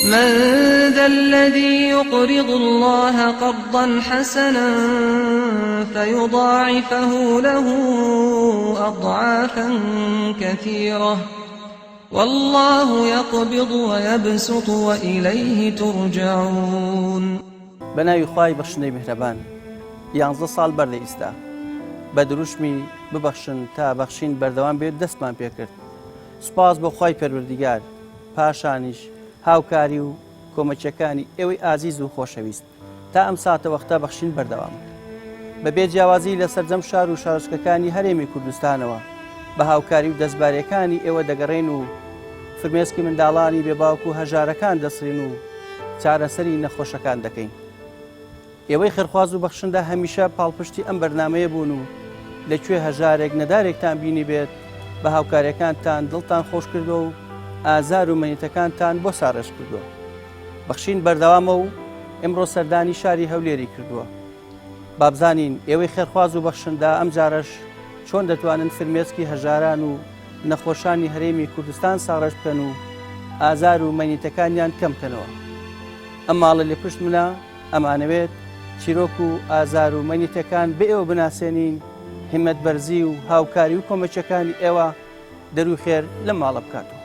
من ذا الذي يقرض الله قرضا حسنا فيضاعفه له أضعافا كثيرة والله يقبض ويبسط وإليه ترجعون. بەناوی خوای بەخشندەی میهرەبان 11 ساڵ بەردە ئیستا بە دروشمی ببەخشن تا بەخشین بەردەوام بێت دەستمان پێکرد. سوپاس بۆ خوای پەروەردیگار، پاشانیش هاوکاری و کۆمەچەکانی ئێوەی ئازیز و خۆشەویست تا ئەم ساتە وەختە بەخشین بەردەوام بەبێ جیاوازی لە سەرجەم شار و شارچکەکانی هەرێمی کوردستانەوە بە هاوکاری و دەستبارەکانی ئێوە دەگەڕێن و فرمێسکی منداڵانی بێباوک و هەژارەکان دەسرین و چارەسەری نەخۆشەکان دەکەین. ئێوەی خێرخواز و بەخشندە هەمیشە پاڵپشتی ئەم بەرنامەیە بوون و لەکوێ هەژارێک نەدارێکتان بینی بێت بە هاوکاریەکانتان دڵتان خۆش کردو و ئازار و مەنیتەکانتان بۆ ساڕێژ کردووە. بەخشین بەردەوامە و ئەمڕۆ سەردانی شاری هەولێری کردووە. بابزانین ئێوەی خێرخواز و بەخشندە ئەم جارەش چۆن دەتوانن فرمێسکی هەژاران و نەخۆشانی هەرێمی کوردستان ساڕێژ بکەن و ئازار و مەنیتەکانیان کەمکەنەوە. ئەم ماڵە لێ پشت منە ئەمانەوێت چیرۆک و ئازار و مەنیتەکان بە ئێوە بناسێنین، هیمەت بەرزی و هاوکاری و کۆمەچەکانی ئێوە دەروی خێر لە ماڵە بکاتەوە.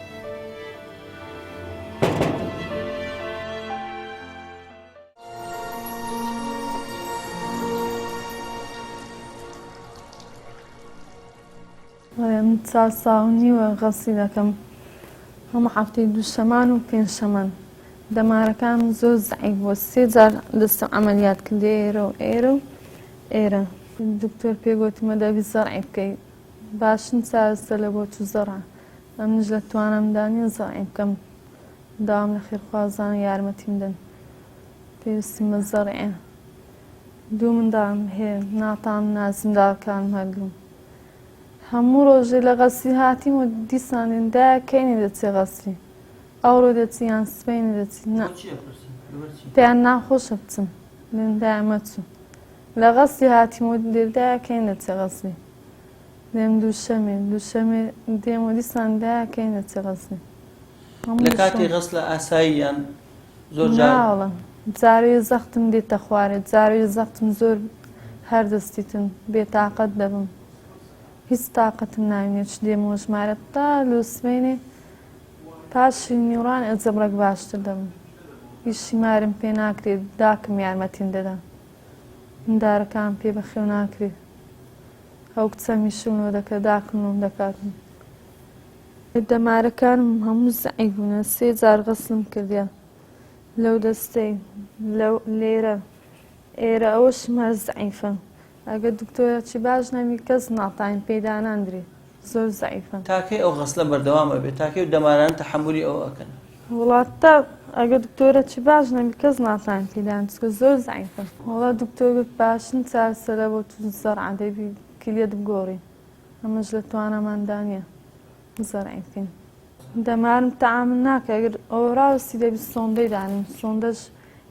چوار ساڵ و نیوە غەسی دەکەم، هەموو هەفتەی دووشەمان و پێنجشەمان. دەمارەکان زۆر زەعیف بووە، 3 جار دەستم ئەمەلیات کردێ ئێرە و ئێرە و ئێرە. دکتۆر پێگوتمە دەبی زەرعی بکەیت، باشن چارەسەر لە بۆ چوو زەرع. ئەمنیش لە توانەمدانە زەرعی بکەم، داوام لە خێرخوازان یارمەتیم بدەن. پێویستیم بە زەرعێ. دوو منداڵم هەیە، ناتان نازیندارەکانم هەردوو. هەموو ڕۆژێ لە غەسی هاتیم و دیسانێن دایەکەینی دەچێ غەسی، ئەوڕۆ دەچی یان سبەینی دەچی. پێیان ناخۆشە بچم لێندایە مەچوو. لە غەسی هاتیم و دێردایەکەین دەچێ غەسی. دێم دووشەمێ دێم و دیسان دایەکەین دەچێ غەسی. لە کاتی غەس لە ئاساییان زۆر ناوەڵە جاروی زەختم دێتە خوارێت، جاروی زەختم زۆر هەردەستیتم بێتاقەت دەبم، هیچ تااقەتم ناوێت چ دێمەوە ژمارە تا لوسبێنێ پاشی میوڕان ئەجەبڕێک باشتر دەبم. هیچ مارم پێ ناکرێت، داکم یارمەتیم دەدا، مندارەکان پێ بەخێو ناکرێت. ئەو کچەمی شوونەوە دەکە داکمم دەکاتم. دەمارەکانم هەموو زەعیف بوونە، 3 جار غەسلم کردیە لەو دەستەی لێرە ئێرە ئەوەشم هەر زەعیفە. ئەگەر دکتۆرەکی باش نەبی کەس ناتوانێت پێدا ناندرێت، زۆر زەعیفە. تاکەی ئەو غەسلە بەردەوامە بێت، تاکەی و دەماران تەحەمولی ئەوە ئەکەن. وڵاتە ئەگەر دکتۆرەکی باش نەبی کەس ناتوانێت پێدان، چکە زۆر زەعیفە. وەڵا دکتۆر گوت باشن چارەسەرە بۆ تو زەرع دەبی کلێت بگۆڕی، ئەمەش لە توانەماندا نییە زەرعی بکەین. دەمارم تەعامل ناکە، ئەگەر ئەوە ڕاوستی دەبی سۆندەی دانین، سۆندەش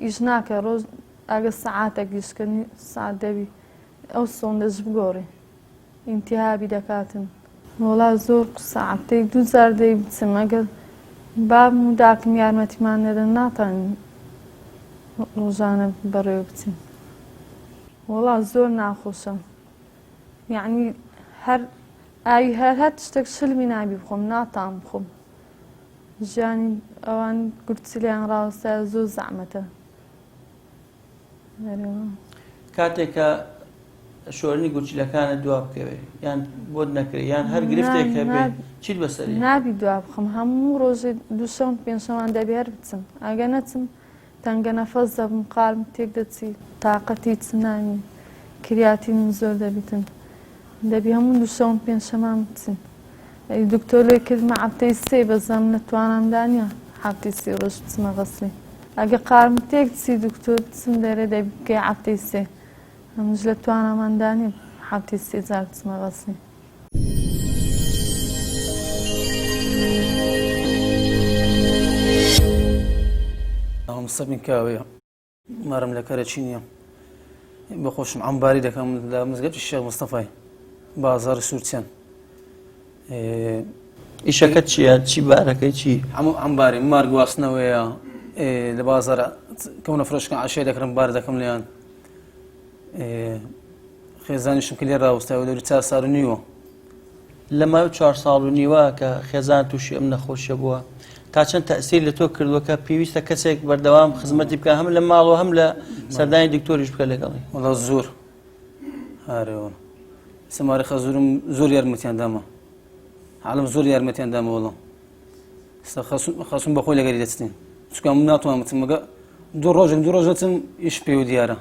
ئیش ناکە، ڕۆژ ئەگەر سەعاتێک گشتکردنی ساعت دەبی ئەو سۆندەش بگۆڕی، ئینتیهابی دەکاتن. وەڵا زۆر سەعاتێک 2 جار دەی بچم، ئەگەر بابم و داکم یارمەتیمان نەدەن ناتوانین ڕۆژانە بەڕێوە بچین. وەڵا زۆر ناخۆشە، یعنی هەر ئاوی هەر شتێک شلمی نابی بخۆم، ناتان بخۆم. ژیانی ئەوان گورچی لێیان ڕاوەستایە زۆر زەحمەتە. کاتێکە شۆرنی گورچیلەکانە دوا بکەوێ یان بۆت نەکرێ یان هەر گرفتێک هەبێ چیت بەسەری؟ نابی دوا بخەم، هەموو ڕۆژێ دووشەم پێنجشەمان دەبێ هەر بچم. ئەگە نەچم تەنگە نەفەس دەبم، قارم تێک دەچی، تااقەتی چ نامی، کریاتینم زۆر دەبیتن. دەبی هەموو دووشەم پێنجشەمان بچین. دکتۆر لێ کردمە هەفتەی 3 بەزەم نەتوانامدا نییە هەفتەی 3 ڕۆژ بچمە غەسلی. ئەگە قارم تێک چی دکتۆر چم دەرێ دەبی بکەی هەفتەی 3، ئەمەش لە توانەماندا نییە هەفتەی 3 جار بچمە غەسلی. ئەوم سەبین کاوەیە مارم لە کەرەچی نییە، بەخۆشم عەمباری دەکەم لە مزگەوتی شێخ مستەفای بازاڕی سوورچیان. ئیشەکەت چییە؟ چی بارەکەی چی؟ هەموو عەمباری مار گواستنەوەیە، لە بازارە کەونە فرۆشکە عشێ دەکڕم بار دەکەم لێیان خێزانیشم کە لێ ڕاوەستای و دەوری 4 ساڵ و نیوە لە ماوەی 4 ساڵ و نیوە کە خێزان تووشی ئەم نەخۆشیە بووە تا چەند تەئسیر لە تۆ کردووە کە پێویستە کەسێک بەردەوام خزمەتی بکە هەم لە ماڵەوە هەم لە سەردانی دکتۆریش بکە لەگەڵی وەڵا زۆر هارەوە سەماری خەزورم زۆر یارمەتیان داما عالم زۆر یارمەتیان داما وەڵا خەسوم بەخۆی لەگەری دەچتین چکە من ناتوانم مەگە دوو ڕۆژەتم ئیش پێ و دیارە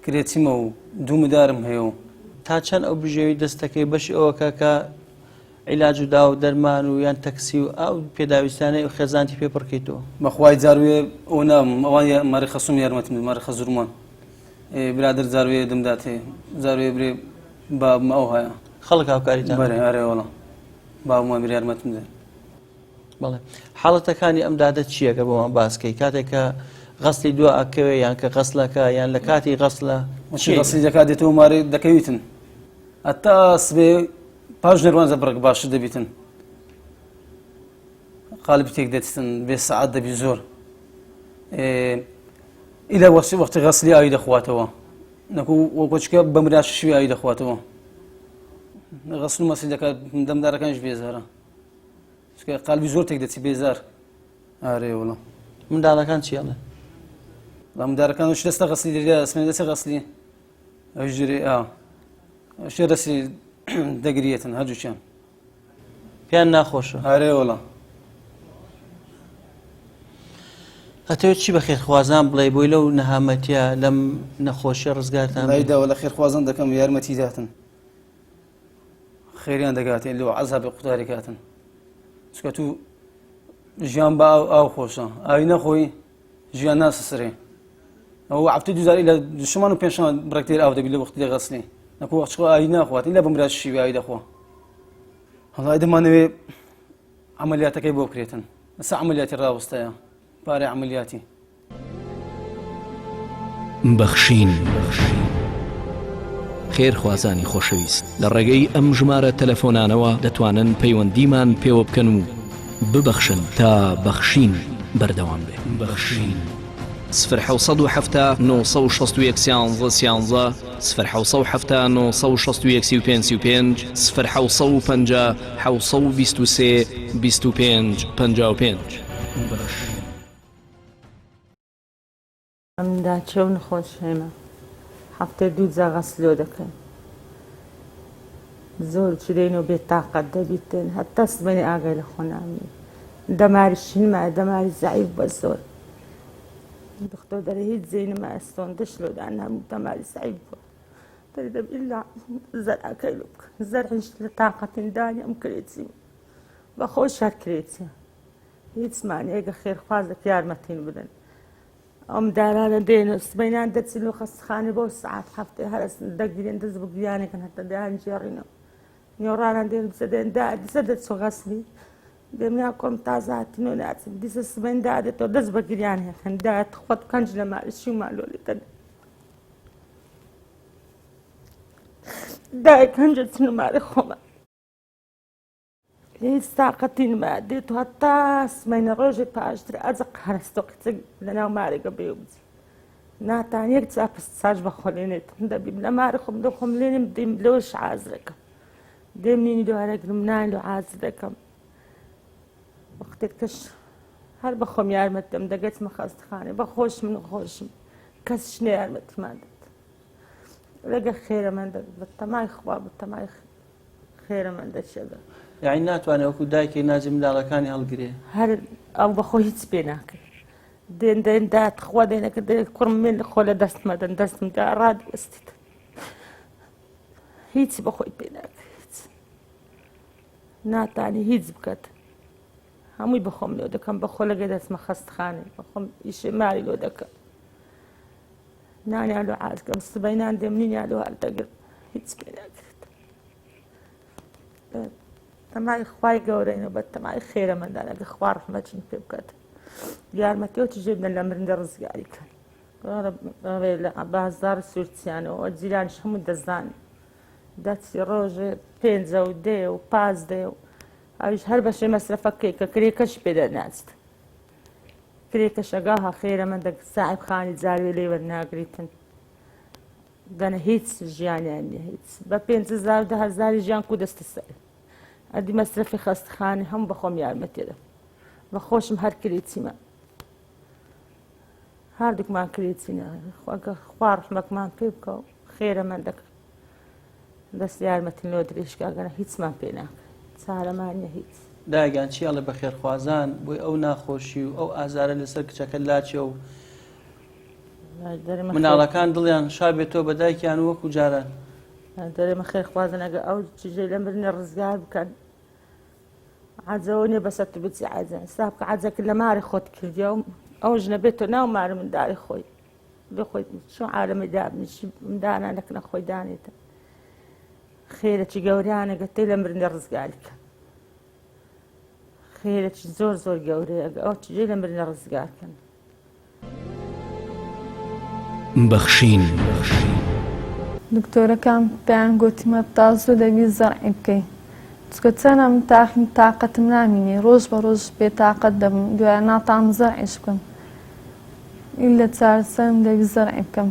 کرێتیمە و دوومدارم هەیە و تا چەند ئەو بژێوی دەستەکەی بەشی ئەوەکە کە عیلاج و دا و دەرمان و یان تەکسی و ئەو پێداویستانەی و خێزانتی پێ پڕکەیتەوە بەخوای جاروێ ئەو نام ئەوان ماری خەسوم یارمەتیم ماری خەزورمان برادر جاروێ دەمدات هەیە جاروێ برێ بابم ئەو هەیە خەڵک هاوکاریتان بەرێ ئارێ وەڵا بابمان بر یارمەتم دێ بەڵێ حاڵەتەکانی ئەم دادە چییەکە بۆمان باسکەی کاتێک کە غەسلی دووە ئەکەوێ یان کە غەسلەکە یان لە کاتی غەسلە غەسلی دەکات دێتەوە ماری دەکەویتن ئەتا سبێ پاش نێروان زەبڕک باشتر دەبیتن قالب تێک دەچتن بێ سەعات دەبی زۆر ئیلا وەختی غەسلی ئاوی دەخواتەوە نەکو وەکۆچکە بەمراش شوی ئاوی دەخواتەوە غەسل و مەسلی دەکات دەمدارەکانش بێزارە چکە قالبی زۆر تێک دەچی بێزار ئارێ وەڵا منداڵەکان چیاڵێ مندارەکان وش دەستە غەسلی دەریا ئەسمێ دەستی غەسلی ئەوش ژێرێ ئەوشێ دەستی دەگریێتن هەردووچیان پیان ناخۆشە ئارێ وەڵا ئەتەوێت چی بە خێرخوازان بڵێ بۆی لەو نەهامەتیە لەم نەخۆشیە ڕزگارتان لایداوە لە خێرخوازان دەکەم یارمەتی داتن خێریان دەگاتێن لەوە عەزابی قوتاری کاتن چکە تو ژیان بە ئاو خۆشە ئاوی نەخۆی ژیان ناسەسرێ ئەو عەفتی دووزاری لە شەمان و پێنجشەمان بڕێکتێر ئاو دەبی لە وەختی غەسلی نەکو وەخچکە ئاوی ناخوات ئیلا بەمراز شیوی ئاوی دەخوا هەڵای دەمانەوێ عەمەلیاتەکەی بۆ بکرێتن ئەسا عەمەلیاتی ڕاوەستایە پارەی عەمەلیاتی بەخشین خێرخوازانی خۆشەویست لە ڕێگەی ئەم ژمارە تەلەفۆنانەوە دەتوانن پەیوەندیمان پێوە بکەن و ببەخشن تا بەخشین بەردەوام بێ بەخشین 0 961 11 0 965 0 723 25 55 ئەمدا چێ و نەخۆشێمە هەفتێ دوو جا غەسلۆ دەکەن زۆر چرێنەوە بێتاقەت دەبیتن هەتا سبەی ئاگای لە خۆ نامی دەماری شینمە دەماری زەعیف بە زۆر دکتۆر دەرێ هیچ جێی نەما ئەستۆن دەشلۆدان هەموو دەماری زەعیف بووە دەری دەبیلا زەرعەکەی لێ بکە زەرعش لە تاقەتیندانی ئەم کرێتی بە خۆش هەر کرێتیە هیچ مانێگە خێرخوازێک یارمەتین بدەن ئەم دارانە دێنە سبەینان دەچین و خەستخانە بۆ سعات هەفتێ هەرس دەگیرێن دەست بە گریانێکن هەتا دەیان جێڕینەوە نیۆڕانان دێن بزەدێن دیسە دەچۆ غەسلی دێمیا کۆم تازاتینۆ ناچن دیسە سبەین دادێتەوە دەست بە گریان هێکەن دایەت خۆت کەنج لە مالیشی و مالۆلیتەن دایە کەنجە چن و مالی خۆمە هیچ تاقەتی نما دێت و هەتا سمەینە ڕۆژی پاشتر ئەجق هەرستۆقیچە لەناو مارێگە بێ بجی ناتان یەک چاپست ساش بە خۆلێنێت دەبیم لە ماری خۆم دەخۆم لێنم دێم لەوەش عاز دەکەم دێم نینی دووارەگرم نان لە عاز دەکەم وەختێک کەش هەر بە خۆم یارمەت دەم دەگەچمە خەستخانێ بە خۆش من خۆشم کەسش نە یارمەتیمان دەت لەگە خێرە من دەت بە تەمای خوا بە تەمای خێرە من دەچێگە یعنی ناتوانێت وەکو دایکی ناجی منداڵەکانی هەڵگرێ هەر ئەو بەخۆ هیچ پێ ناکرد دێن دێن دات خوا دێنەکە دێ کوڕم من خۆ لە دەستمەدەن دەستم دا ڕادوەستیت هیچی بەخۆی پێ ناکرێت ناتانی هیچ بکات هەمووی بەخۆم لێ دەکەم بەخۆ لەگە دەستمە خەستخانێ بەخۆم ئیشێ ماری لۆ دەکەم نانیان لۆ عازکەم سبەینان دێم نینیان لۆ هەردەگرم هیچ پێ ناکرێت تەمای خوای گەورەینە بە تەمای خێرە مندانەگە خوا ڕەحمەتشم پێ بکات یارمەتیەوەتی ژێ بدەن لە مرندە ڕزگاریکەن لە بازار سوورچیانەوە جیرانش هەموو دەزانن دەچی ڕۆژێ 5 و 10 و 5 و ئەویش هەر بەشێ مەسرەفەکەی کە کرێکەش پێ دەناچێت کرێکە شەگاها خێرە من دەک ساحب خانی جاروێ لێ وەرناگریتن دەنە هیچ ژیانیان نیە هیچ بە 5,000 ژیان کو دەستە سەر ئەدی مەسرەفی خەستخانە هەموو بەخۆم یارمەتێدە بە خۆشم هەر کرێچیمە هەردووکمان کرێچینە خوا ڕحمەتمان پێ بکە و خێرە من دەکە دەست یارمەتین لۆ درێژکاگەنە هیچمان پێ ناکە چارەمان نیە هیچ داگیان چیاڵە بە خێرخوازان بۆی ئەو ناخۆشی و ئەو ئازارە لەسەر کچەکە لاچێ و مناڵەکان دڵیان شابێتەوە بە دایکیان وەکو جاران دەرێمە خێرخوازن ئەگە ئەو چژێ لە مرنە ڕزگار بکەن عەجەوە نیە بەسەر تو بچی عەجە ستا بکە عەجەکە لە ماری خۆت کردیا و ئەو ژنە بێتەوە ناو مارە منداڵی خۆی بخۆیت چۆن عالەمە دابنیشی مندانانەکە خۆی دانێتە خێرەکی گەوریانەگە تێ لە مرنە ڕزگاریکە خێرەکی زۆر زۆر گەورەیە ئەگە ئەو چژێ لە مرنە ڕزگارکەن بەخشین دکتۆرەکان پێیان گوتیمە تازوو دەبی زەرعی بکەی چکە چەنە من تااقەتم نامینێ ڕۆژ بە ڕۆژ بێتاقەت دەبم دوایە ناتام زەرعیش بکەم ئیل لە چارەسەرم دەبی زەرعی بکەم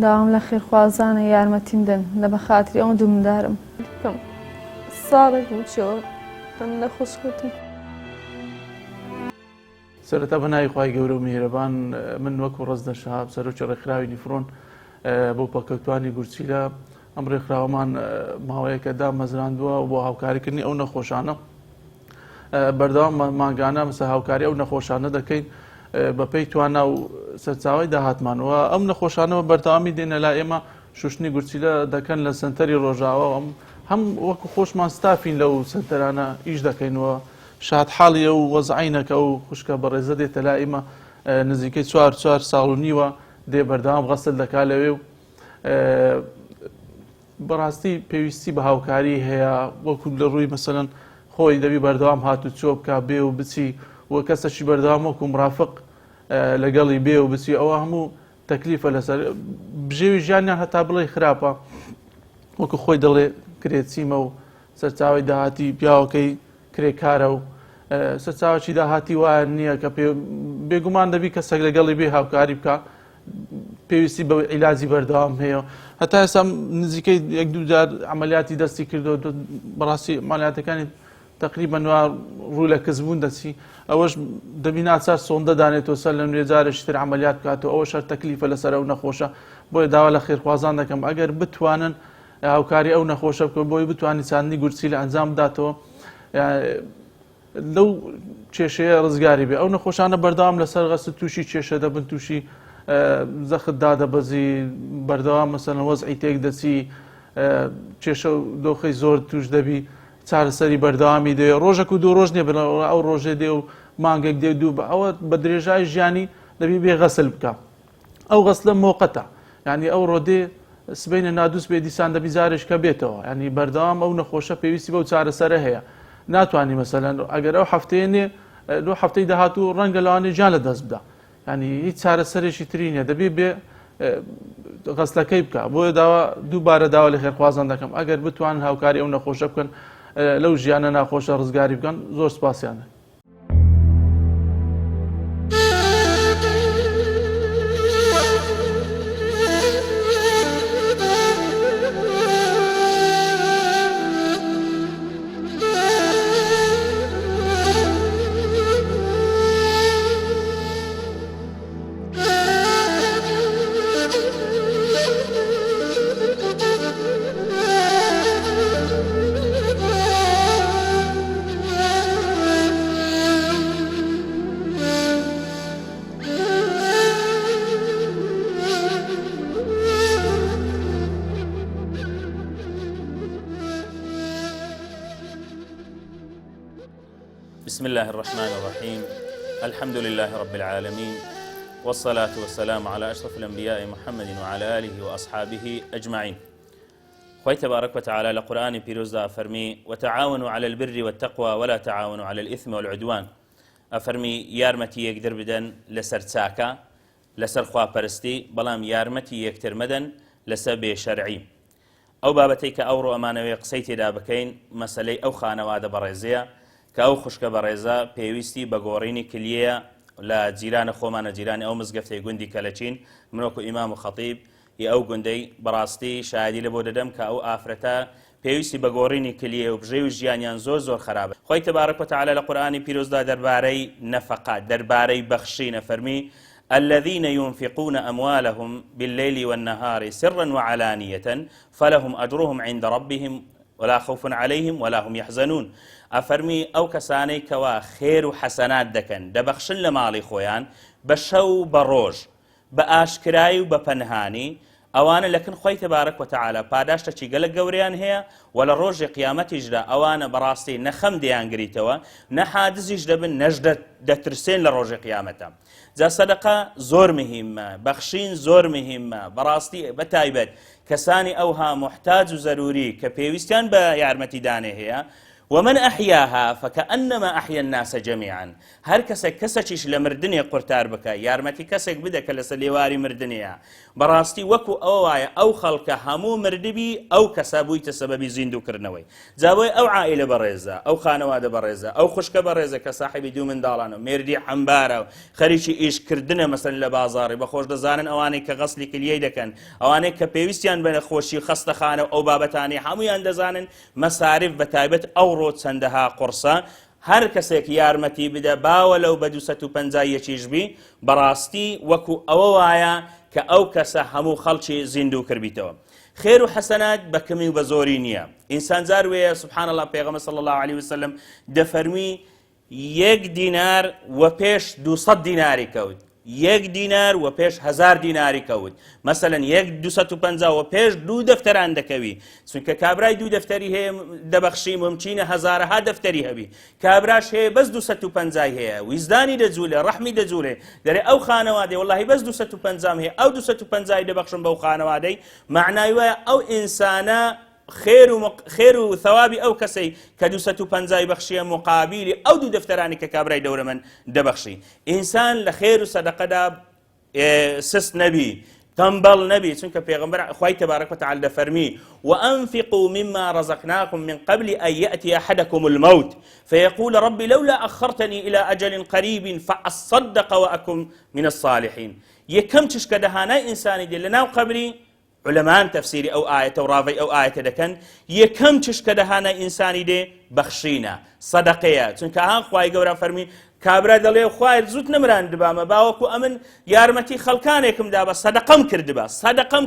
داوام لە خێرخوازانە یارمەتیم دەن لە بەخاتری ئەو دوو مندارم بکەم ساڵێک بچەوە لە خۆشکوتم سەرەتا بەناوی خوای گەورە و میهرەبان من وەکو ڕەزدە شەهاب سەرۆکی ڕێکخراوی نیفرۆن بۆ پەکەوتوانی گورچیلە ئەم ڕێکخراوەمان ماوەیەکە دامەزراندووە بۆ هاوکاریکردنی ئەو نەخۆشانە بەردەوام ماگانە مەسە هاوکاری ئەو نەخۆشانە دەکەین بە پێی توانا و سەرچاوی داهاتمانەوە ئەم نەخۆشانەوە بەردەوامی دێنە لا ئێمە شوشتنی گورچیلە دەکەن لە سنتەری ڕۆژاوە هەم وەکو خۆشمان ستافین لەو سنتەرانە ئیش دەکەینەوە شاد حاڵی ئەو وەزعینەکە و خوشکە بەڕێزە دێتە لا ئێمە نزیکەی 4 ساڵ و نیوە دێ بەردەوام غەسل دەکا لەوێ و بەڕاستی پێویستی بە هاوکاری هەیە وەکو لە ڕووی مەسەلەن خۆی دەبی بەردەوام هاتو چۆ بکە بێ و بچی وە کەسەشی بەردەوام وەکو مرافق لەگەڵی بێ و بچی ئەوە هەموو تەکلیفە لەسەر بژێوی ژیانیان هەتا بڵێ خراپە وەکو خۆی دەڵێ کرێچیمە و سەرچاوی داهاتی پیاوەکەی کرێکارە و سەرچاوەکی داهاتی وایە نییە کە بێگومان دەبی کەسێک لەگەڵی بێ هاوکاری بکە پێویستی بە عیلاجی بەردەوام هەیە هەتا ئێستا نزیکەی 1-2 جار عملیاتی دەستی کردو بەڕاستی عملیاتەکانی تقریبان ڕوو لە کەسبوون دەچی ئەوەش دەبی ناچار سۆندە دانێتەوە سەر لە نوێ جارێکی تر عملیات بکاتەوە ئەوە شەر تەکلیفە لەسەر ئەو نەخۆشە بۆیە داوا لە خێرخوازان دەکەم ئەگەر بتوانن هاوکاری ئەو نەخۆشە بکەن بۆی بتوانانی چاندنی گورچیلە ئەنجام بداتەوە لەو کێشەیە ڕزگاری بێ ئەو نەخۆشانە بەردەوام لەسەر غەست تووشی کێشە دەبن تووشی زەخت دادەبەزی بەردەوام مەسەلەن وەزعی تێک دەچی کێشە و دۆخەی زۆر توش دەبی چارەسەری بەردەوامی دێ ڕۆژێک و 2 ڕۆژ نیە بن ئەو ڕۆژێ دێ و مانگێک دێ دوو بە ئەوە بە درێژای ژیانی دەبی بێ غەسل بکە ئەو غەسلە مۆقەتە یعنی ئەو ڕۆدێ سبەینە نادووس بێ دیسان دەبی زارێک کە بێتەوە ینی بەردەوام ئەو نەخۆشە پێویستی بەو چارەسەرە هەیە ناتوانانی مەسەلەن ئەگەر ئەو هەفتەیە نێ لۆ هەفتەی داهاتوو ڕەنگە لەوانەیە جان لە دەست بدە ینی هیچ چارەسەرێکی تری نیە دەبێ بێ غەسلەکەی بکە بۆیە داوا دووبارە داوا لە خێرخوازان دەکەم ئەگەر بتوانن هاوکاری ئەو نەخۆشە بکەن لەو ژیانە ناخۆشە ڕزگاری بکەن زۆر سپاسیانە بسم الله الرحمن الرحيم الحمد لله رب العالمين والصلاة والسلام على أشرف الأنبياء محمد وعلى آله وأصحابه أجمعين خوي تبارك وتعالى لقرآن بيروزا أفرمي وتعاونوا على البر والتقوى ولا تعاونوا على الإثم والعدوان أفرمي يارمتي يقدر بدن لسر تساكا لسر خوا برستي بلام يارمتي يكتر مدن لسر بشرعي أو بابتيك أورو أمانوي قسيتي دابكين مسألة أو خانوادة بريزية کە ئەو خوشکە بەڕێزە پێویستی بە گۆڕینی کلیە لە جیرانە خۆمانە جیرانی ئەو مزگەفتەی گوندی کەلەچین منۆکو ئیمام و خەتیب ئەو گوندەی بەڕاستی شایدی لە بۆ دەدەم کە ئەو ئافرەتە پێویستی بە گۆڕینی کلیە و بژێ و ژیانیان زۆر خراپە. خۆی تبارەک و تەعالە لە قورئانی پیرۆزدا دەربارەی نەفەقات دەربارەی بەخشینە فەرمی الذين ينفقون أموالهم بالليل والنهار سرا وعلانية فلهم أجرهم عند ربهم ولا خوف عليهم ولا هم يحزنون. أفرمي أو كساني كوا خير وحسنات دكن دبخشن لمالي خويان بشو بروج بآشكراي وبپنهاني ئەوانە لەکن خۆی تبارەک و تەعالە پاداشتەکی گەلک گەورەیان هەیە و لە ڕۆژی قیامەتیشدا ئەوانە بەڕاستی نەخەم دەیانگریتەوە نەحادزیش دەبن نەش دەترسێن لە ڕۆژی قیامەتە. جا سەدەقە زۆر مهمە، بەخشین زۆر مهمە، بەڕاستی بەتایبەت کەسانی ئەوها محتاج و زەروری کە پێویستیان بە یارمەتیدانێ هەیە. ومن أحياها فكأنما أحيا الناس جميعا. هر کەسێکیش لە مردنێ قورتار بکە یارمەتی کەسێک بدەکە لە سەلێواری مردنەیە بەڕاستی وەکو ئەو وایە ئەو خەڵکە هەموو مردبی ئەو کەسە بوویتە سەبەبی زیندووکردنەوەی. جابۆی ئەو عائلە بەڕێزە ئەو خانەوادە بەڕێزە ئەو خوشکە بەڕێزە کە ساحیبی دوو منداڵانە مێردی حەمبارە و خەریکی ئیشکردنە مەسەن لە بازاڕی بەخۆش دەزانن ئەوانەی کە غەسلی کلیەی دەکەن ئەوانەی کە پێویستیان بە نەخۆشی خەستەخانە ئەو بابەتانی هەمویان دەزانن مەساریف بەتایبەت ئەو چەندەها قورسە هەر کەسێک یارمەتی بدە باوە لەو بە 250 بی بەڕاستی وەکو ئەوە وایە کە ئەو کەسە هەموو خەڵکی زیندوو کردیتەوە. خێر و حەسەنات بە کەمی و بە زۆری نییە. ئینسان جار وەیە سبحان الله پێغەمبەر صلی الله علیه وسلم دەفەرمی 1 دینار و پێش 200 دیناری کەوت، 1 دینار و پێش 1000 دیناری کەوت. مەسەلەن 250 و پێش 2 دەفتەران دەکەوی چونکە کابرای 2 دەفتەری هەیە دەبەخشی ممچینە هەزارەها دەفتەری هەبی کابراش هەیە بەس 250 هەیە ویزدانی دەجوولێ ڕەحمی دەجوولێ دەرێ ئەو خانەوادەی وەڵاهی بەس 250 هەیە ئەو 250 دەبەخشم بەو خانەوادەی معنای وایە ئەو ئینسانە خێر و ثەوابی ئەو کەسەی کە 250 بەخشیە مقابلی ئەو 2 دەفتەرانی کە کابرای دەورەمەند دەبەخشی. ئینسان لە خێر و سەدەقەدا سست نەبی تەمبەڵ نەبی چونکە پێغەمبەر خی تبارەک و تەعالە دەفەرمی وأنفقوا مما رزقناكم من قبل أن يأتي أحدكم الموت فيقول ربي لولا أخرتني إلى أجل قريب فأصدق وأكن من الصالحين. یەکەم چشکە دەهانای ئینسانی دێ لەناو قەبری علەمان تەفسیری ئەو ئاەتە و ڕاوەی ئەو ئاەتە دەکەن یەکەم چشکە دەهانای ئینسانی دێ بەخشینە سەدەقەیە چونکە ئان خوای گەورە فەرمی کابرا دەڵێ خوای زوت نەمراندبامە باوەکو ئەمن یارمەتی خەڵکانێکم دا بە سەدەقەم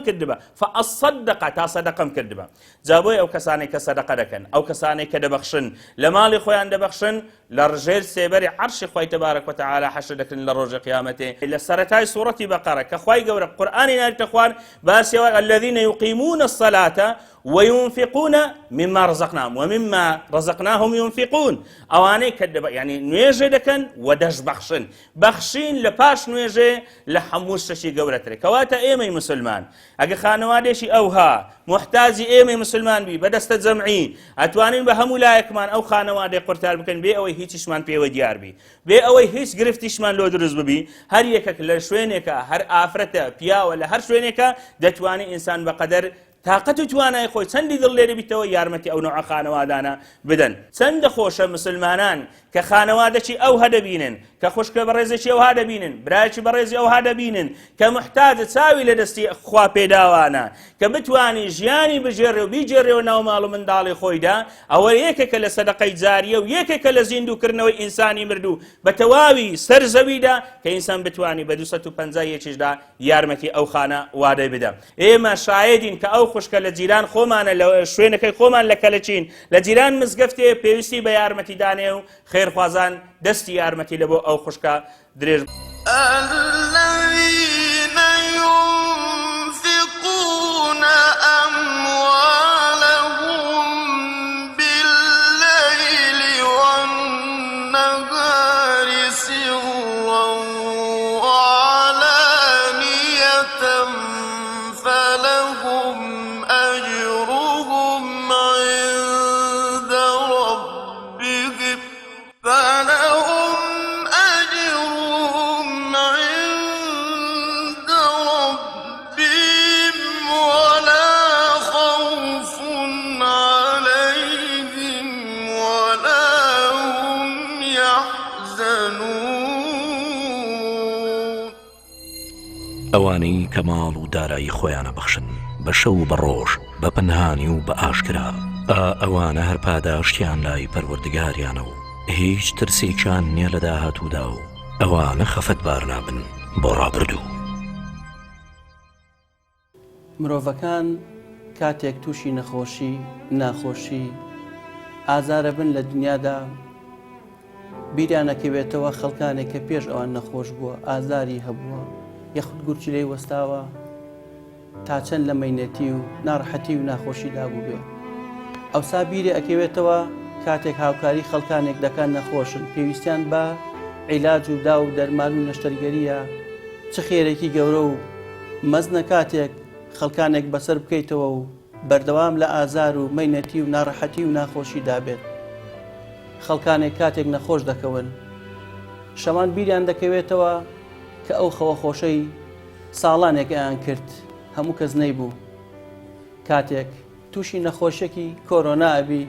کردبە فەئەصەدەقە تا سەدەقەم کردبە. جا بۆی ئەو کەسانێک کە سەدەقە دەکەن ئەو کەسانێک کە دەبەخشن لە ماڵی خۆیان دەبەخشن لە ڕژێر سێبەری عەرشی خوای تبارەک و تەعالە حەشر دەکەن لە ڕۆژی قیامەتێ. لە سەرەتای سوورەتی بەقەرە کە خوای گەورە قورئانی ناردتە خوار باسیەوە الذين يقيمون الصلاة وينفقون مما رزقناهم ومما رزقناهم ينفقون. ئەوانەی کە یعنی نوێژێ دەکەن و دەش بەخشین لە پاش نوێژێ لە هەموو شتێکی گەورەترێ. کەواتە ئێمەی مسلمان ئەگە خانەوادێکی ئەوها محتاجی ئێمەی مسلمان بی بەدەستە جەمعی ئەتوانین بە هەموو لایەکمان ئەو خانەوادەی قورتار بکەن بێ ئەوەی هیچیشمان پێوە دیار بی بێ ئەوەی هیچ گرفتیشمان لۆ دروست ببی. هەر یەکێک لە شوێنێکە هەر ئافرەتە پیاوە لە هەر شوێنێکە دەتوانێت ئینسان بەقەدەر تاقەت و توانای خۆی چەندی دڵ لێ دەبیتەوە یارمەتی ئەو نوع خانەوادانە بدەن. چەندە خۆشە مسلمانان کە خانەوادەکی ئەو هەدەبینن کە خوشکە بەڕێزێکی ئەوها دەبینن برایکی بەڕێزی ئەوها دەبینن کە محتاجە چاوی لە دەستی خوا پێداوانە کە بتوانی ژیانی بژێڕێ و بیجێڕێەوە ناو ماڵ و منداڵی خۆیدا. ئەوە یەکێکە لە سەدەقەی جاریە و یەکێکە لە زیندووکردنەوەی ئینسانی مردوو بە تەواوی سەر زەویدا کە ئینسان بتوانی بە 250 یارمەتی ئەو خانەوادەی بدە. ئێمە شایدین کە ئەو خوشکە لە جیران خۆمانە لە شوێنەکەی خۆمان لە کەلەچین لە جیران مزگەفتێ پێویستی بە یارمەتی دانێ و خێرخوازان دەستی یارمەتی لە بۆ ئەو خوشکە درێژ. الذين ينفقون أموالهم بالليل والنهار سرا وعلانية فلهم أجرهم عند ربهم عند ئەوانەی کە ماڵ و دارایی خۆیانە بەخشن بە شەو و بە ڕۆژ بە پەنهانی و بە ئاشکرا ئەوانە هەر پاداشتیان لای پەروەردگاریانە و هیچ ترسێکیان نییە لە داهاتوودا و ئەوانە خەفەتبار نابن بۆ ڕابردوو. مرۆڤەکان کاتێک تووشی نەخۆشی ناخۆشی ئازارە بن لە دنیادا بیرانەکەوێتەوە خەڵکانێک کە پێش ئەوان نەخۆش بووە ئازاری هەبووە یەخود گورچی لێی وەستاوە تا چەند لە مەینەتی و ناڕەحەتی و ناخۆشیدا بوو بێ ئەوسا بیرێ ئەکەوێتەوە کاتێک هاوکاری خەڵکانێک دەکەن نەخۆشن پێویستیان بە عیلاج و دا و دەرمان و نەشتەرگەریە چ خێرێکی گەورە و مەزنە کاتێک خەڵکانێک بەسەر بکەیتەوە و بەردەوام لە ئازار و مەینەتی و ناڕەحەتی و ناخۆشی دابێت. خەڵکانێک کاتێک نەخۆش دەکەون شەمان بیریان دەکەوێتەوە کە ئەو خەوە خۆشەی ساڵانێک ئەیان کرد هەموو کەس نەیبوو. کاتێک تووشی نەخۆشیێکی کۆرۆنا ئەبی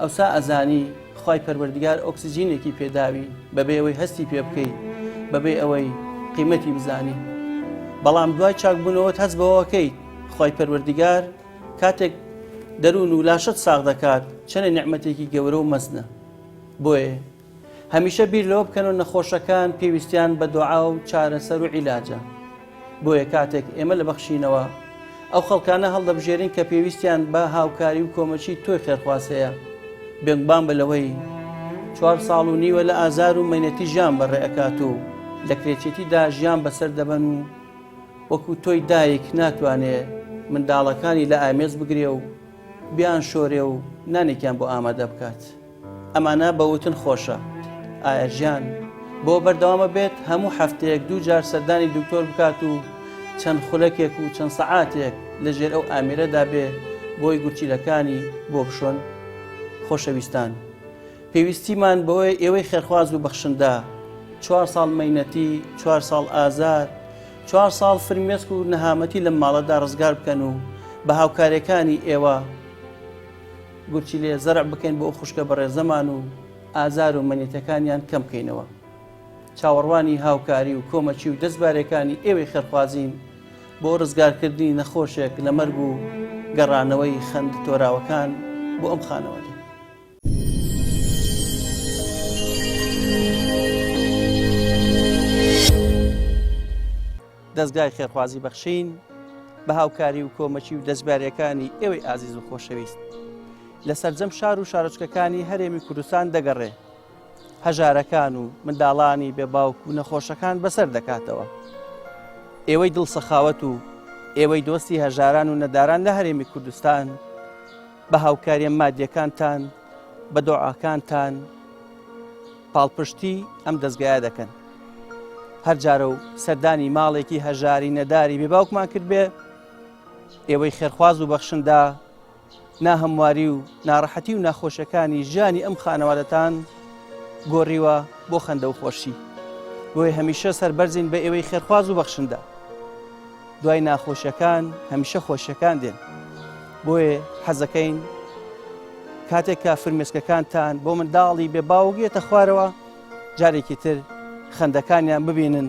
ئەوسا ئەزانی خوای پەروەردگار ئۆکسیجینێکی پێداوی بەبێ ئەوەی هەستی پێ بکەی بەبێ ئەوەی قیمەتی بزانی. بەڵام دوای چاکبوونەوەت هەست بەوەکەیت خوای پەروەردگار کاتێک دەروون و لاشت ساغ دەکات چەنە نعمەتێکی گەورە و مەزنە. بۆیە هەمیشە بیر لەوە بکەنەوە نەخۆشەکان پێویستیان بە دوعا و چارەسەر و عیلاجە. بۆیە کاتێک ئێمە لە بەخشینەوە ئەو خەڵکانە هەڵدەبژێرین کە پێویستیان بە هاوکاری و کۆمەچی تۆی خێرخواسەیە بێنگبان بە لەوەی 4 ساڵ و نیوە لە ئازار و مەینەتی ژیان بەڕێئەکات و لە کرێچێتیدا ژیان بەسەر دەبەن و وەکو تۆی دایک ناتوانێ منداڵەکانی لە ئامێز بگرێ و بیان شۆرێ و نانێکیان بۆ ئامادە بکات. ئەمانە بەوتن خۆشە. ئایا ژیان بۆ بەردەوامە بێت هەموو هەفتەیەک 2 جار سەردانی دکتۆر بکات و چەند خولەکێک و چەند سەعاتێک لەژێر ئەو ئامێرەدا بێ بۆی گورچیلەکانی بۆ بشۆن؟ خۆشەویستان، پێویستیمان بەوەی ئێوەی خێرخواز و بەخشندا 4 ساڵ مەینەتی 4 ساڵ ئازار 4 ساڵ فرمێسک و نەهامەتی لە ماڵەدا ڕزگار بکەن و بە هاوکارەکانی ئێوە گورچی لێ زەرع بکەین بۆ خوشکە بەڕێزەمان و ئازار و مەنێتەکانیان کەم بکەینەوە. چاوەڕوانی هاوکاری و کۆمەچی و دەستبارەکانی ئێوەی خێرخوازین بۆ ڕزگارکردنی نەخۆشێک لە مەرگ و گەڕانەوەی خەند تۆراوەکان بۆ ئەم خانەوە. دەستگای خێرخوازی بەخشین بە هاوکاری و کۆمەچی و دەستبارەکانی ئێوەی ئازیز و خۆشەویست لە سەرجەم شار و شارۆچکەکانی هەرێمی کوردستان دەگەڕێ. هەژارەکان و منداڵانی بێباوک و نەخۆشەکان بەسەر دەکاتەوە. ئێوەی دڵسەخاوەت و ئێوەی دۆستی هەژاران و نەداران لە هەرێمی کوردستان بە هاوکاریە مادیەکانتان بە دۆعاکانتان پاڵپشتی ئەم دەستگایە دەکەن. هەر جارە و سەردانی ماڵێکی هەژاری نەداری بێباوکمان کرد بێ ئێوەی خێرخواز و بەخشندا ناهەمواری و ناڕەحەتی و ناخۆشەکانی ژیانی ئەم خانەوادەتان گۆڕیوە بۆ خەندە و خۆشی. بۆیە هەمیشە سەربەرزین بە ئێوەی خێرخواز و بەخشندا. دوای ناخۆشیەکان هەمیشە خۆشیەکان دێن. بۆیە حەزەکەین کاتێک کە فرمێسکەکانتان بۆ منداڵی بێباوگێتە خوارەوە جارێکی تر خەندەکانیان ببینن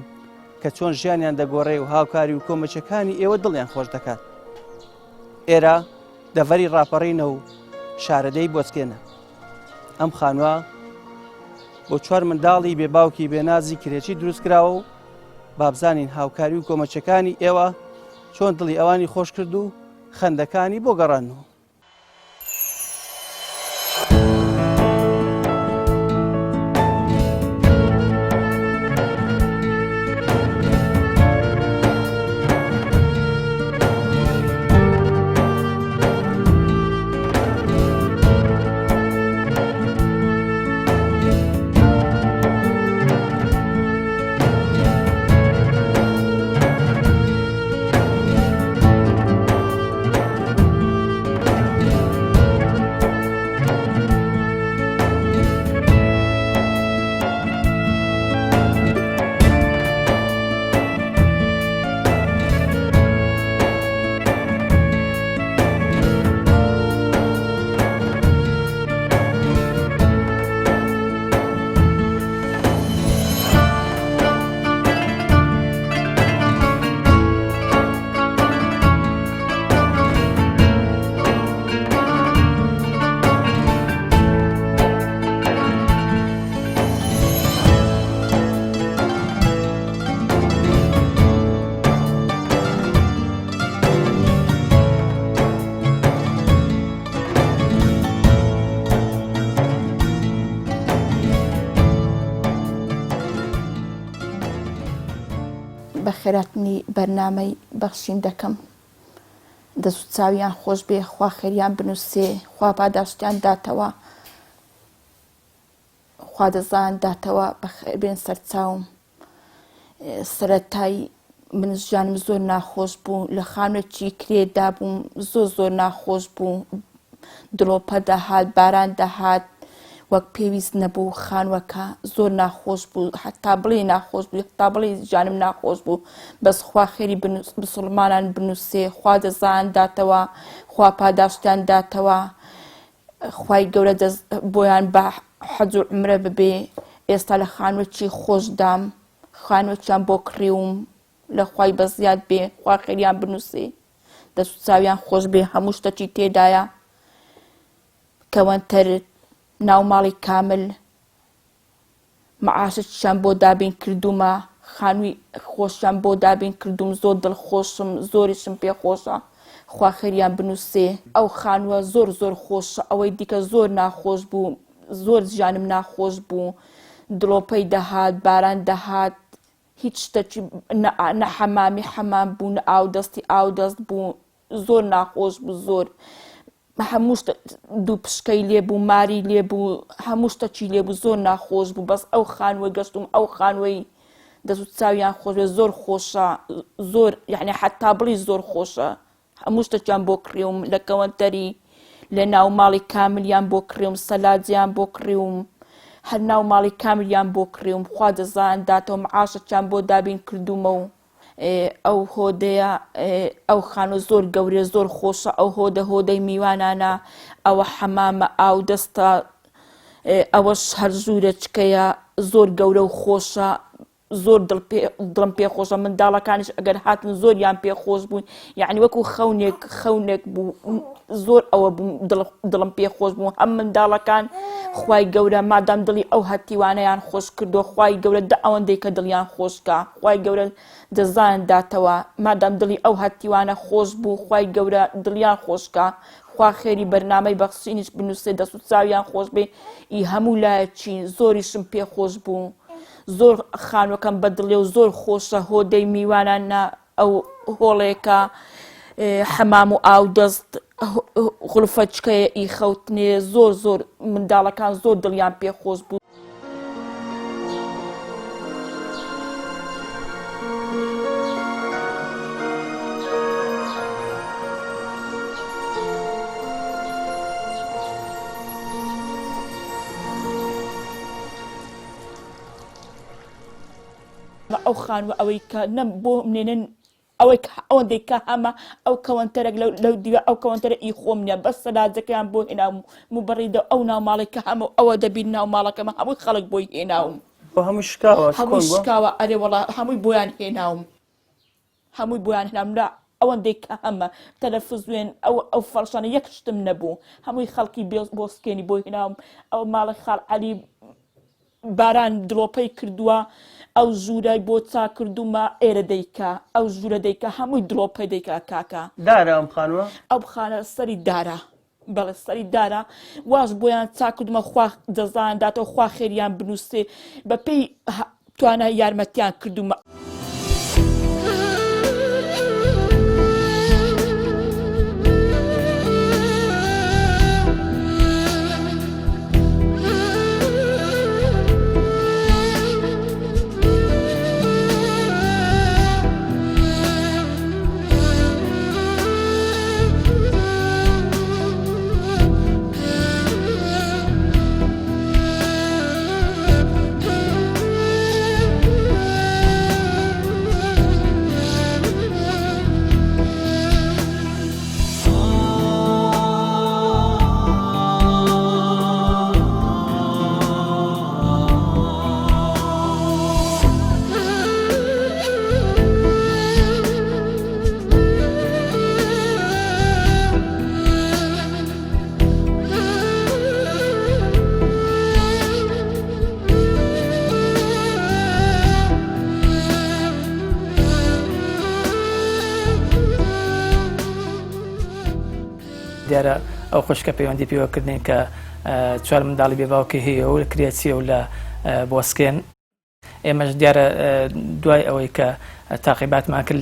کە چۆن ژیانیان دەگۆڕێ و هاوکاری و کۆمەچەکانی ئێوە دڵیان خۆش دەکات. ئێرە دەڤەری ڕاپەڕینە و شارەدەی بۆچکێنە. ئەم خانووە بۆ 4 منداڵی بێباوکی بێنازی کرێکی دروست کراوە و بابزانین هاوکاری و کۆمەچەکانی ئێوە چۆن دڵی ئەوانی خۆش کرد و خەندەکانی بۆ گەڕانەوە. بە خێراتنی بەرنامەی بەخشین دەکەم. دەست و چاویان خۆش بێ، خوا خێریان بنووسێ، خوا پاداشتیان داتەوە، خوا دەزان داتەوە بەخێر بێن سەرچاوم. سەرەتایی من ژیانم زۆر ناخۆش بوو، لە خانوێکی کرێدا بووم، زۆر ناخۆش بوو، دڵۆپە دەهات، باران دەهات، وەک پێویست نەبوو، خانوەکە زۆر ناخۆش بوو، حتا بڵێ ناخۆش بوو، حتا بڵێ ژیانم ناخۆش بوو، بەس خوا خێری مسڵمانان بنووسێ، خوا دەزان داتەوە، خوا پاداشتیان داتەوە، خوای گەورە بۆیان بە حەج و عومرە ببێ. ئێستا لە خانوێکی خۆشدام، خانوێکیان بۆ کڕیوم، لە خوای بەزیاد بێ، خوا خێریان بنووسێ، دەست و چاویان خۆش بێ، هەموو شتێکی تێدایە، کەوەنتەر ناو ماڵی کامل، مەعاشێکیان بۆ دابین کردومە، خانووی خۆشیان بۆ دابین کردوم، زۆر دڵخۆشم، زۆریشم پێخۆشە، خوا خێریان بنووسێ. ئەو خانووە زۆر خۆشە، ئەوەی دیکە زۆر ناخۆش بوو، زۆر ژیانم ناخۆش بوو، دڵۆپەی دەهات، باران دەهات، هیچ شتێکی نە حەمامی حەمام بوو، نە ئاودەستی ئاودەست بوو، زۆر ناخۆش بوو، زۆر هەموو شتە دوو پشکەی لێبوو، ماری لێبوو، هەموو شتێکی لێبوو، زۆر ناخۆش بوو. بەس ئەو خانووەی گەشتم، ئەو خانووەی دەست و چاویان خۆش بێ، زۆر خۆشە، زۆر یعنی حتا بڵی زۆر خۆشە، هەموو شتێکیان بۆ کڕیوم، لە کەوەنتەری لە ناو ماڵی کاملیان بۆ کڕیوم، سەلاجیان بۆ کڕیوم، هەر ناو ماڵی کاملیان بۆ کڕیوم، خوا دەزان داتەوە، مەعاشێکیان بۆ دابین کردومە و ئەو هۆدەیە، ئەو خانوو زۆر گەورەیە، زۆر خۆشە، ئەو هۆدەی میوانانە، ئەوە حەمامە ئاودەستە، ئەوەش هەر ژوورێچکەیە، زۆر گەورە و خۆشە، زۆر دڵم پێخۆشە. منداڵەکانیش ئەگەر هاتن زۆریان پێخۆش بوون، یعنی وەکو خەونێک بوو، زۆر ئەوە بوو، دڵم پێخۆش بوو. هەم منداڵەکان خوای گەورە مادام دڵی ئەو هەتیوانەیان خۆش کردو، خوای گەورە دە ئەوەندەی کە دڵیان خۆشکە، خوای گەورە دەزان داتەوە، مادام دڵی ئەو هەتیوانە خۆش بوو، خوای گەورە دڵیان خۆشکە، خوا خێری بەرنامەی بەخشینیش بنووسێ، دەست و چاویان خۆش بێ. ئی هەموو لایەکی زۆریشم پێخۆش بوو، زۆر خانوەکەم بەدڵێ و زۆر خۆشە، هۆدەی میوانانە، ئەو هۆڵێکە، حەمام و ئاودەست، غولفەچکەیە ئی خەوتنێ، زۆر منداڵەکان زۆر دڵیان پێخۆش بوو. ئەو خانوە ئەوەی کە نەم بۆ منێنن، ئەوەی ئەوەندەی کە هەمە ئەو کەوەنتەرێک لەو دیوە، ئەو کەوەنتەرە ئی خۆم نییە، بەس سەلاجەکەیان بۆ هێناوم و بەڕێدا ئەو ناوماڵێک کە هەموو ئەوە دەبین ناوماڵەکەمە، هەمووی خەڵک بۆی هێناوم، هەموو شکاوە، هەمووی شکاوە، ئەرێ وەڵا هەمووی بۆیان هێناوم، هەمووی بۆیان هێناوم، لا ئەوەندەی کە هەمە تەلەفزوێن، ئەو فەرشانە یەک شتم نەبوو، هەمووی خەڵکی بۆ سکێنی بۆ هێناوم. ئەو ماڵی خاڵ عەلی باران دڵۆپەی کردووە، ئەو ژوورەی بۆ چا کردومە، ئێرە دەیکا، ئەو ژوورە دەیکا، هەمووی دڵۆپەی دەیکا کاکە. دارە ئەم خانووە؟ ئەو خانە سەری دارە، بەڵێ سەری دارە، واش بۆیان چا کردومە، خوا دەزان داتەوە، خوا خێریان بنووسێ، بەپێی توانای یارمەتیان کردومە. دیارە ئەو خوشکە پەیوەندی پێوەکردین کە چوار منداڵی بێباوکە هەیە و لە کرێچیە و لە بۆسکێن ئێمەش دیارە دوای ئەوەی کە تاقیباتمان کرد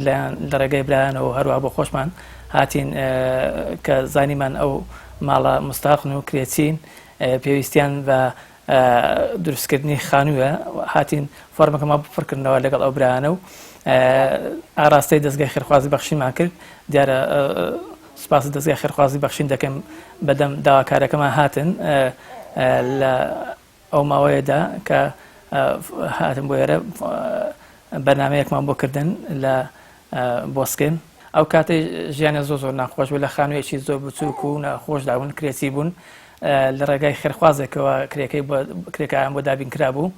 لە ڕێگەی برایانەوە هەروە بۆ خۆشمان هاتین کە زانیمان ئەو ماڵە مستاقن و کرێچین پێویستیان بە دروستکردنی خانووە هاتین فۆرمەکەمان بپڕکردنەوە لەگەڵ ئەو برایانە و ئاراستەی دەستگای خێرخوازی بەخشینمان کرد دیارە سپاس دەستگای خێرخوازی بەخشین دەکەم بەدەم داواکارەکەمان هاتن لە ئەو ماوەیەدا کە هاتم بۆ ئێرە بەرنامەیەکمان بۆ کردن لە بۆسکن ئەو کاتێ ژیانە زۆر ناخۆش بوو لە خانوویەکی زۆر بچووک و ناخۆش دابوون کرێسی بوون لە ڕێگای خێرخوازێکەوە کرێکیان بۆ دابین کرابوو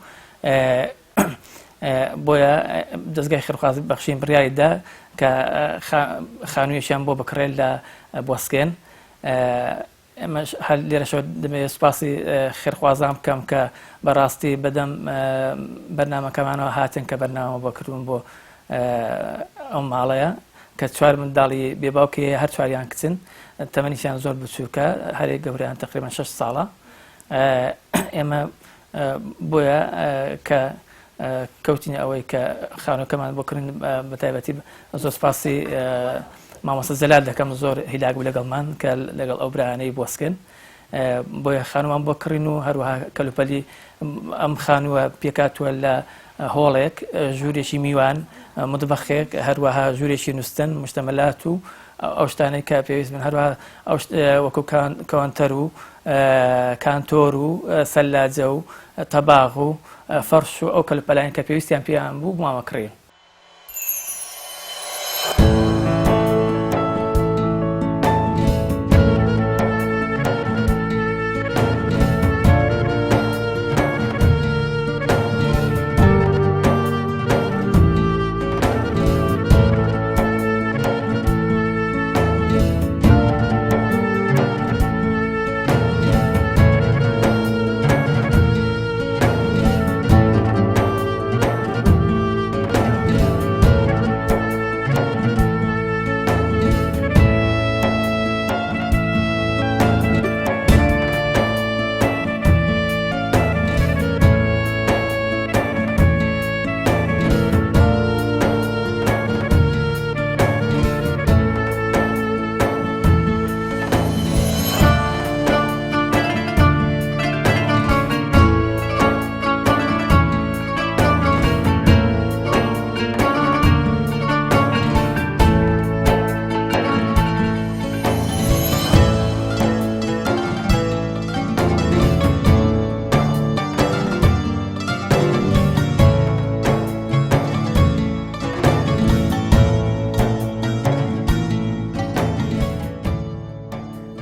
بۆیە دەستگای خێرخوازی بەخشین بڕیاریدا کە خانوویەکیان بۆ بکڕێت لە بۆسکێن ئەمەش لێرەشەوە دەمەوێت سوپاسی خێرخوازان بکەم کە بەڕاستی بەدەم بەرنامەکەمانەوە هاتن کە بەرنامە بۆ کردوون بۆ ئەو ماڵەیە کە 4 منداڵی بێباوکە هەر 4یان کچن تەمەنیشیان زۆر بچووکە هەرێک گەورەیان تقریبان 6 ساڵە ئێمە بۆیە کە کەوتین ئەوەی کە خانووەکەمان بۆ کردن بەتایبەتی زۆر سپاسی مامۆستا زەلال دەکەم زۆر هیلاک بوو لەگەڵمان کە لەگەڵ ئەو برایانەی بۆسکن بۆیە خانووان بۆ کڕین و هەروەها کەلوپەلی ئەم خانووە پێکاتوە لە هۆڵێک ژوورێکی میوان مدبەخێک هەروەها ژوورێکی نووسن مشتەمەلات و ئەو شتانەی کە پێویست من هەروەها وەکو کەوانتەر و کانتۆر و سەلاجە و تەباغ و فەرش و ئەو کەلوپەلایان کە پێویستیان پێیان بوو بماوە کڕین.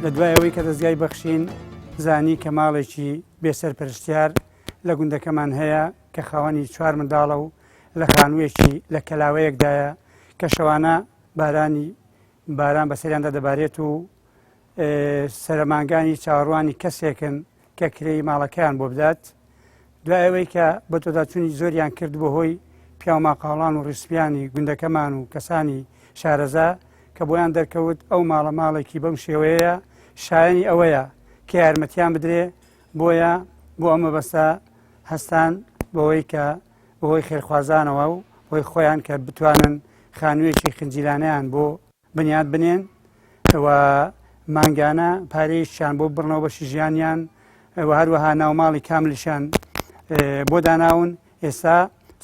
لە دوایەوەی کە دەستگای بەخشین زانی کە ماڵێکی بێسەرپەرشتیار لە گوندەکەمان هەیە کە خاوەنی 4 منداڵە و لە خانوویەکی لە کەلاوەیەکدایە کە شەوانە باران بەسەریاندا دەبارێت و سەرمانگانی چاوەڕوانی کەسێکن کە کرێی ماڵەکەیان بۆ بدات دوایەوەی کە بە تۆداچوونی زۆریان کرد بۆ هۆی پیاماقاڵان و ڕیسپیانی گوندەکەمان و کەسانی شارەزا کە بۆیان دەرکەوت ئەو ماڵێکی بەم شێوەیە شایانی ئەوەیە کە یارمەتیان بدرێ بۆیە بۆ ئەمە بەستە هەستان بەوەی کە بەهۆی خێرخوازانەوە و بۆی خۆیان کە بتوانن خانوویەکی خنجیلانەیان بۆ بنیاد بنێن و مانگانە پارەیەکیان بۆ بڕنەوە بەشی ژیانیان و هەروەها ناوماڵی کاملیشان بۆ داناون ئێستا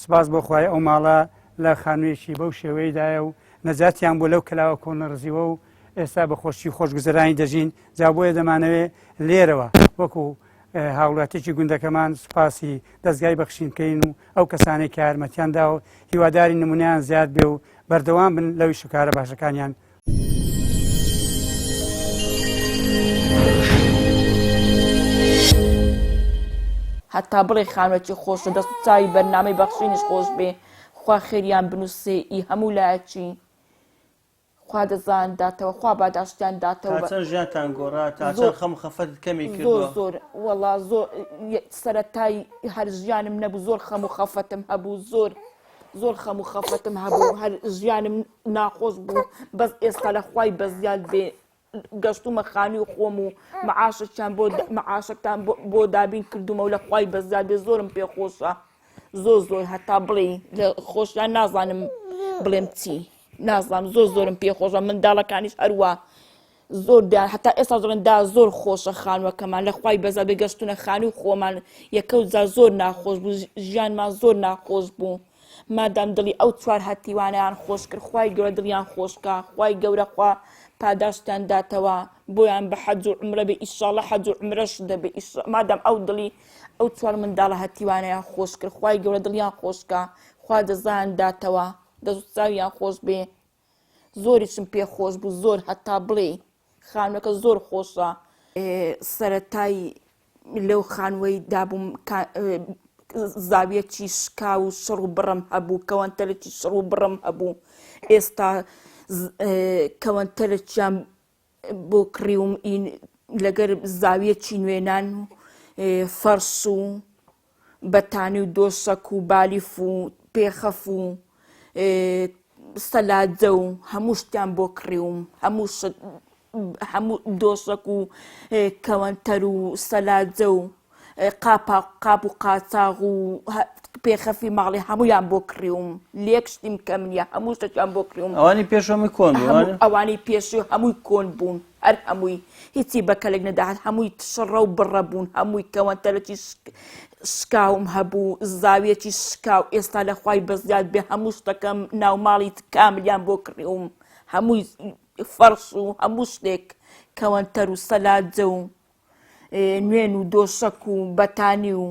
سپاس بۆ خوای ئەو ماڵە لە خانوویەکی بەو شێوەیەدایە و نەجاتیان بۆ لەو کەلاوە کۆنەڕزیوە و ئێستا بە خۆشی خۆشگوزەرانی دەژین جا بۆیە دەمانەوێت لێرەوە وەکو هاوڵاتێکی گوندەکەمان سوپاسی دەستگای بەخشینکەین و ئەو کەسانێک کە یارمەتیاندا و هیواداری نمونیان زیاد بێ و بەردەوام بن لەوی شکارە باشەکانیان. هەتا بڵێ خانوێکی خۆشە دەست چاوی بەرنامەی بەخشینش خۆش بێ خوا خێریان بنووسێ ئی هەموو لایەکی خوا دەزانداتەوە خوا باداشتیان داتەوە چەند ژیانتان گۆڕا تا چەند خەم خەفەت کەمی کردووە زۆر وەڵا زۆر سەرەتای هەر ژیانم نەبوو زۆر خەم و خەفەتم هەبوو زۆر خەم و خەفەتم هەبوو هەر ژیانم ناخۆش بوو بەس ئێستا لە خوای بەزیاد بێ گەشتومە خانووی و خۆم و مەعاشەکتان بۆ دابین کردومە و لە خوای بەزیاد بێ زۆرم پێخۆشە زۆر هەتا بڵێ لە خۆشیان نازانم بڵێم چی نازانم زۆرم پێخۆشە منداڵەکانیش هەروە زۆردیان هەتا ئێستا زۆرندا زۆر خۆشە خانووەکەمان لە خوای بەزە بێگەشتونە خانی و خۆمان یەکەوت زۆر ناخۆش بوو ژیانمان زۆر ناخۆش بوو مادام دڵی ئەو چوار هەتیوانیان خۆش کرد خوای گەورە دڵیان خۆشکە خوای گەورە خوا پاداشتیان داتەوە بۆیان بە حەج و عومرە بێ ئیشاڵڵا حەج و عومرەش دەبێ مادام ئەو دڵی ئەو چوار منداڵە هەتیوانیان خۆش کرد خوای گەورە دڵیان خۆشکە خوا دەزایان داتەوە دەزوتاویان خۆش بێ زۆریشم پێ خۆش بوو زۆر هەتا بڵێ خانووەکە زۆر خۆشە سەرەتای لەو خانوەی دابووم زاویەکی شکا و شڕ و بڕم هەبوو کەوەنتەرێکی شڕ و بڕم هەبوو ئێستا کەوەنتەرێکیان بۆ کڕیوم لەگەر زاویەکی نوێنان و فەرش و بەتانی و دۆشەک و بالیف و پێخەف و سەلاجە و هەموو شتیان بۆ کڕیوم هەموو دۆشەک و کەوەنتەر و سەلاجە و قاپ و قاچاغ و پێخەفی ماڵی هەمویان بۆ کڕیوم لێک شتیم کەم نیە هەموو شتێکیان بۆ کڕیوم ئەوانی پێشەوەی کۆن ئەوانی پێشی هەمووی کۆن بوون هەر هەمووی هیچی بەکەلێک نەداهات هەمووی شڕە و بڕە بوون هەمووی کەوەنتەرێکی شکاوم هەبوو زاویەکی شکاو ئێستا لە خوای بەزیاد بێ هەموو شتەکەم ناوماڵی کاملیان بۆ کڕیوم هەمووی فەرش و هەموو شتێک کەوەنتەر و سەلاجە و نوێن و دۆشەک و بەتانی و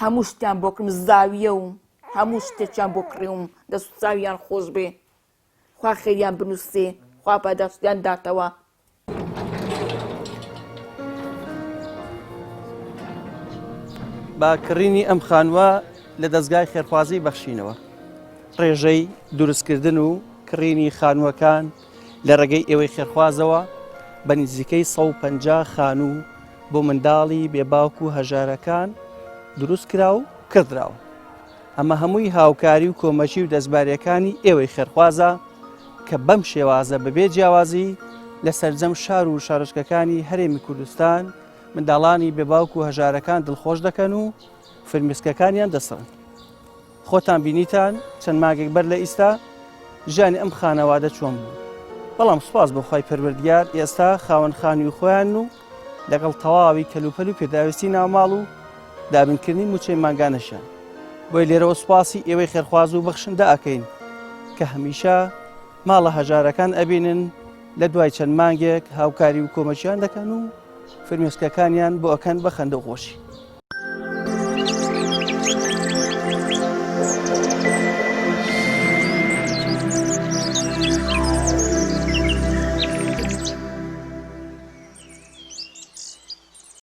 هەموو شتیان بۆ کڕم زاویە و هەموو شتێکیان بۆ کڕیوم دەسوتاویان خۆش بێ خوا خێریان بنووسێ خوا پاداشتیان داتەوە باکڕینی ئەم خانووە لە دەستگای خێرخوازی بەخشینەوە ڕێژەی دروستکردن و کڕینی خانووەکان لە ڕێگەی ئێوەی خێرخوازەوە بە نزیکەی 150 خانوو بۆ منداڵی بێباوک و هەژارەکان دروست کرا و کردراوە ئەمە هەمووی هاوکاری و کۆمەچی و دەستباریەکانی ئێوەی خێرخوازە کە بەم شێوازە بەبێ جیاوازی لە سەرجەم شار و شارۆچکەکانی هەرێمی کوردستان منداڵانی بێباوک و هەژارەکان دڵخۆش دەکەن و فرمێسکەکانیان دەسڕن خۆتان بینیتان چەند ماگێک بەر لە ئیستا ژیانی ئەم خانەوادە چۆن بوو بەڵام سوپاس بۆ خوای پەروەردگار ئێستا خاوەن خانی و خۆیان و لەگەڵ تەواوی کەلوپەل و پێداویستی ناوماڵ و دابینکردنی موچەی ماگانەشیان بۆی لێرەوە سوپاسی ئێوەی خێرخواز و بەخشندە ئەکەین کە هەمیشە ماڵە هەژارەکان ئەبینن لە دوای چەند مانگێک هاوکاری و کۆمەچیان دەکەن و فرمێسکەکانیان بۆ ئەکەن بە خەندە و خۆشی